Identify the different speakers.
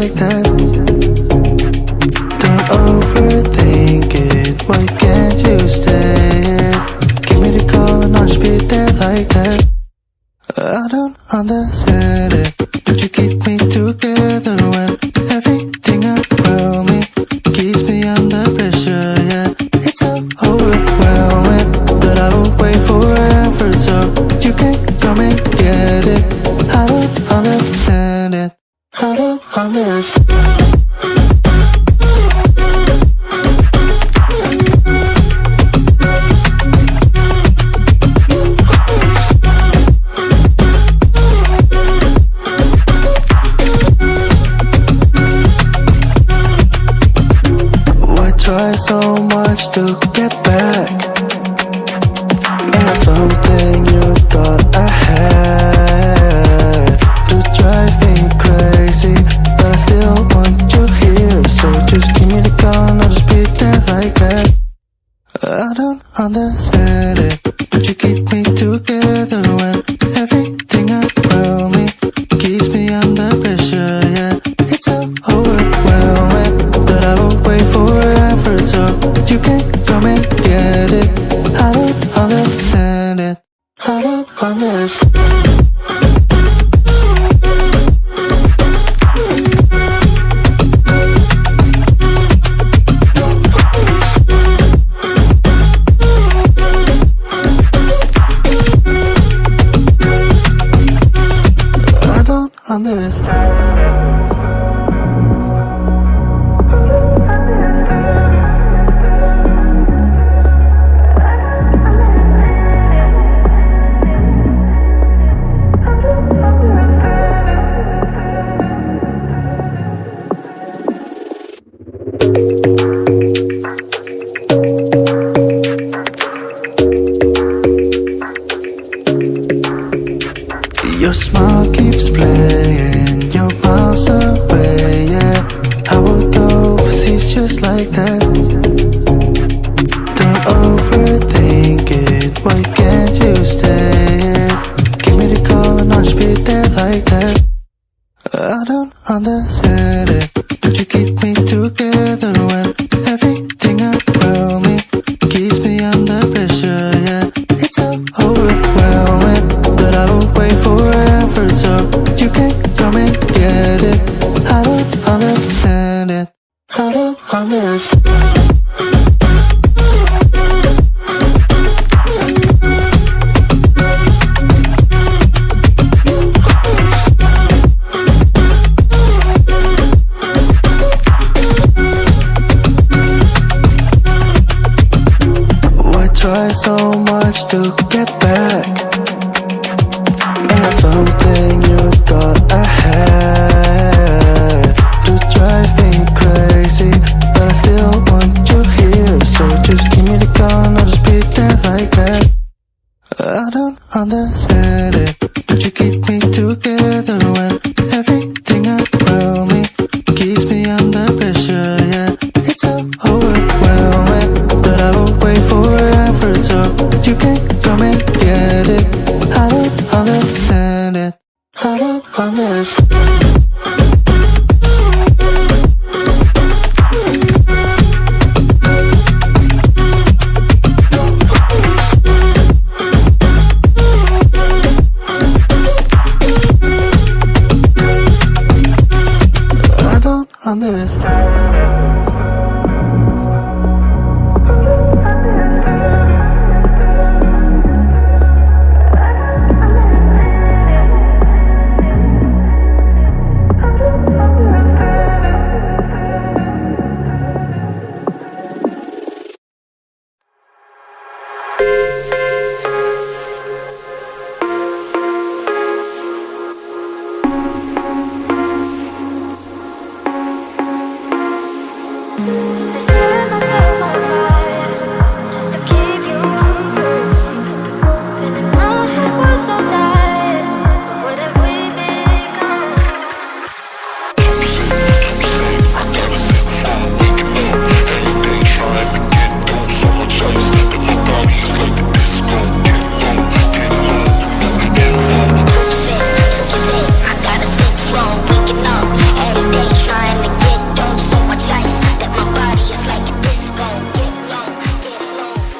Speaker 1: like that. Don't overthink it, why can't you stay here? Give me the call and I'll just be there like that. I don't understand it, but you keep me together when everything around me keeps me under pressure, yeah. It's so overwhelming, but I will wait forever so you can come and get it. I don't understand it, I don't understand. Try so much to get back. That's something you thought I had to drive me crazy, but I still want you here. So just give me the call and I'll just be there like that. I don't understand it, but you keep me together when everything around me keeps me under pressure, yeah. It's so overwhelming, but I will wait forever so you can come and get it. I don't understand it, I don't understand. Understand. Your smile keeps playing, you're miles away, yeah. I would go overseas just like that. Don't overthink it, why can't you stay here? Give me the call and I'll just be there like that. I don't understand it, but you keep me together when everything around me keeps me under pressure, yeah. It's so overwhelming, but I will wait forever so you can come and get it. I don't understand it, I don't understand. Try so much to get back. That's something you thought I had to drive me crazy, but I still want you here. So just give me the call and I'll just be there like that. I don't understand it, but you keep me together when everything around me keeps me under pressure, yeah. It's so overwhelming, but I will wait forever so you can come and get it. I don't understand it, I don't understand. I don't understand.